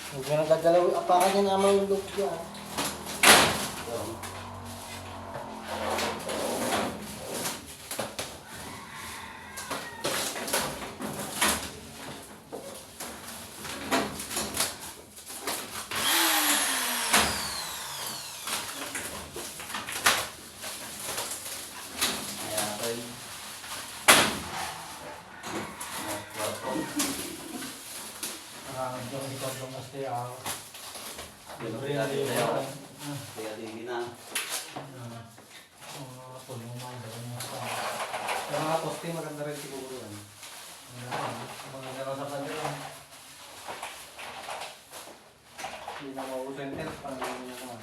Huwag mo nang gagalaw. Apakan niya naman yung look dyan. Yung mga posting maganda rin siguro yan. Maganda rin sa kanila. Hindi na mauusenter, panginoon niya naman.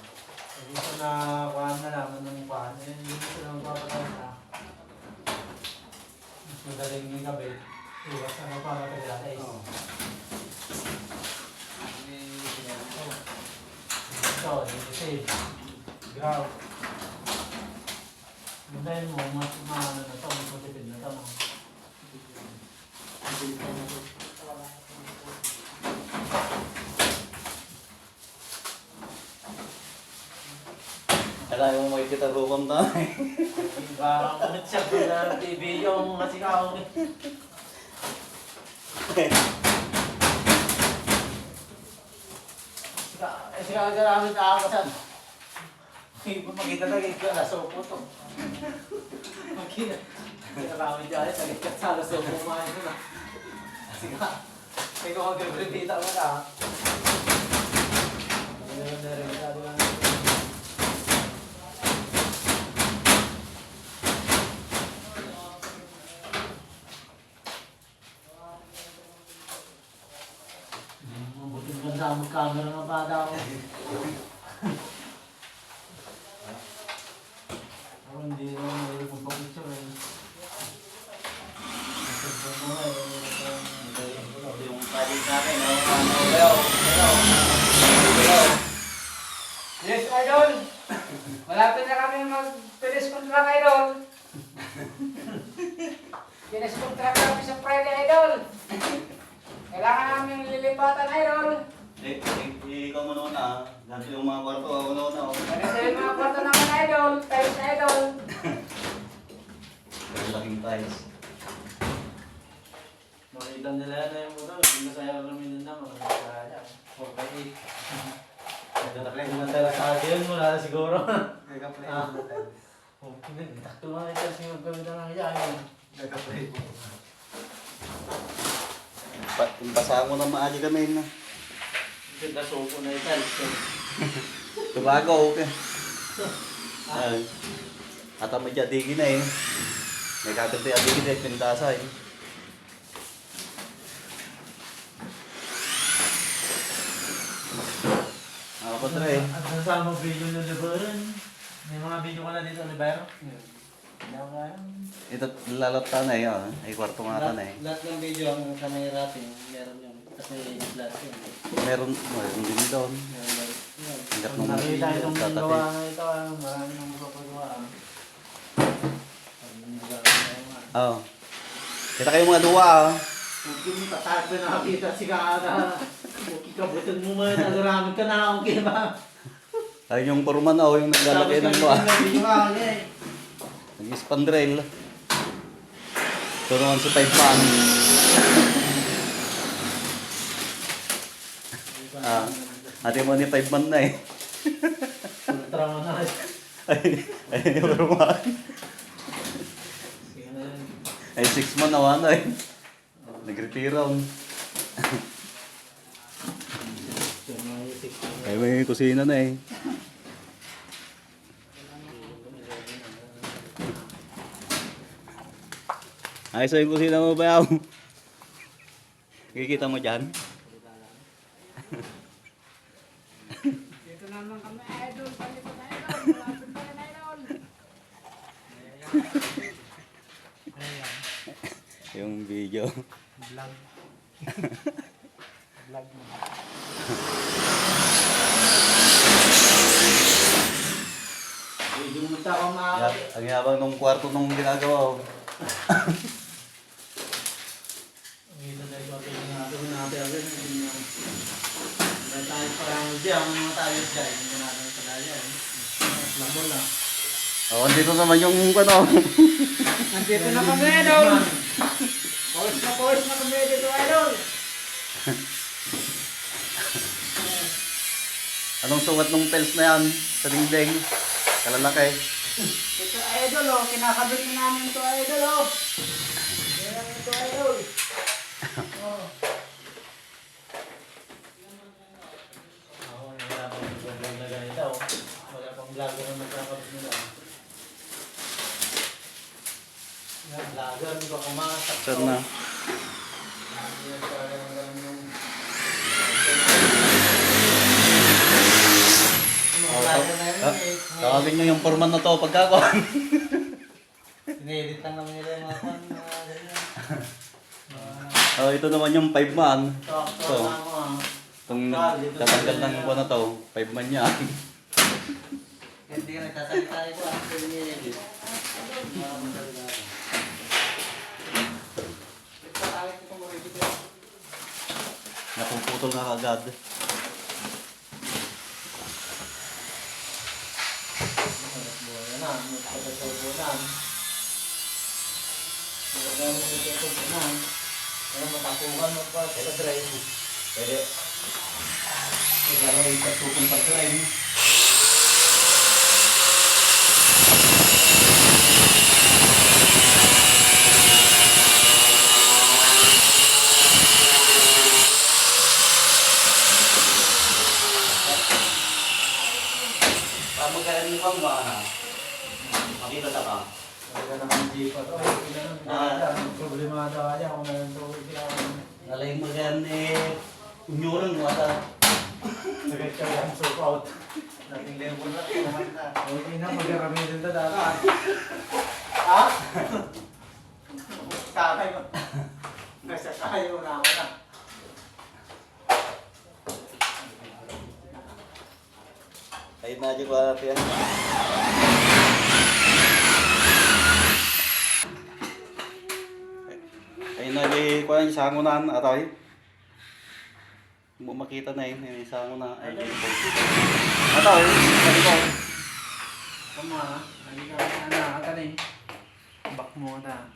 Dito na kuhaan na lang ng kuhaan. Hindi ko sila magpapatay na. Mas madaling yung gabi. Iwas ano pa matagalis. Oo. Ito, dito save. Ground. Gandahin mo, mas maano na ito, mas matipid na ito. Kailangan mo makikita rupam na. Parang ulit siya kung na TV yung masikaw. Sikaw ka namin nakakasan. Hindi mo makita na ito, nasa upo to. Makita. Hindi na kami dyan, sagit ka sa nasa upo kumain ko na. Sikaw. Ikaw ang gabribita mo na. Ano naman na rin, sabi nga. Mabuting ganda ang camera ng bata ko. Ako hindi naman mahilig magpapicture eh. Nasagpan mo Yung project natin, hello. Yes, Idol! Malapit na kami mag-finish contract, Idol! Finish contract kami sa Friday, Idol! Kailangan namin lilipatan, Idol! Ikaw mo na. Ganito yung mga kwarto, ako na. Ganito yung mga kwarto naman, Idol! Tiles, Idol! Pero laking tiles. makita nila na yung motor, hindi masaya kami na naman. Makakaya. Okay. Kumanta sa akin, wala na siguro. Nagka-play Ah. mo tayo. Takto nga ito siya magkawin na lang yan. Nagka-play mo. Basahan mo na maaji kami na. Ganda sopo na ito. Tubago, okay. Ay. At ang medya digi na eh. May kakante at digi na pinitasa eh. Ako pa try. At nasama video ng Libaran. May mga video ka na dito, Libaran? Hindi ako kaya. Ito lalata na eh. Ay kwarto nga ta na eh. Lahat ng video ang kamay rating, meron yun. Kasi lahat yun. Meron din doon. Hanggat nung Nakita itong tatapi. gawa na ito, marami nang magpapagawa. Oo. Kita kayo mga duwa ah. Huwag mo tatag na nakakita si Kaka. Kikabutan mo man, nagaramit ka na, okay ba? Ayun yung purman oh, yung naglalagay ng luwa. Video ka, okay. Nag-spandrel. Ito naman si 5 pan. Ate mo ni 5 man na eh. Ultra mo na. Ayun yung purman. Sige na yun. Ay 6 man na na eh. Nag-retiro. Ay may kusina na eh. Ayos yung kusina mo ba? Kikita mo dyan? Dito naman kami, Idol! Palito na, Idol! Malapit pa rin, Idol! Yung video. Vlog. Vlog mo. Video mo ta ako Ang yabang nung kwarto nung ginagawa. Dito na yung mga natin agad. Hindi, ang mga tayo dyan. Hindi ko natin sa daya. Lamon na. Oh, dito naman yung ano. Nandito na kami, idol. Pawis na kami dito, idol. Anong sukat ng pels na yan sa dingding? Kalalaki. Ito, idol, oh. Kinakabit na namin ito, idol, oh. Yan ito, idol. Oh. Ako, nahirapan yung vlog na ganito. Wala pang vlogger na magkakabit nila. Yan, vlogger, hindi ko kumasak. Saan na? Yan, parang ganun yung... Oh, Vlogger na yun, tawagin nyo yung foreman na to pagkakuan. Ini-edit lang naman nila yung mga fan, mga ganyan. Oh, ito naman yung 5 man. Talk So, na mga... itong tatanggal ng buwan na to, 5 man yan. Hindi ka nagsasalita ito, ang ini-edit. Mga masalita. Napuputol na kagad. Buhay na, magpapatutunan. Magandang magpapatutunan. Kaya matapukan mo pa sa drive. Pwede. Igaro ipatukong pag-drive. Pamagalan mo kang ba? Makita sa ka. Maganda naman jeep at problema daw aja kung meron tubig sila. Nalay magan unyuran mo ata. Nag-check ang soap out. Nating level na, kumain na. Okay na, mag-arami din ito data. Ha? Kakay mo. Nasasakay mo na ako na. Ayun na dyan ba yan? Ayun na dyan ko yung sangunan atay. Mo makita na yun, yung sangunan. Ayun yung atay, sabi ko. Kuma, hindi ka na, ka na eh. Back mo na.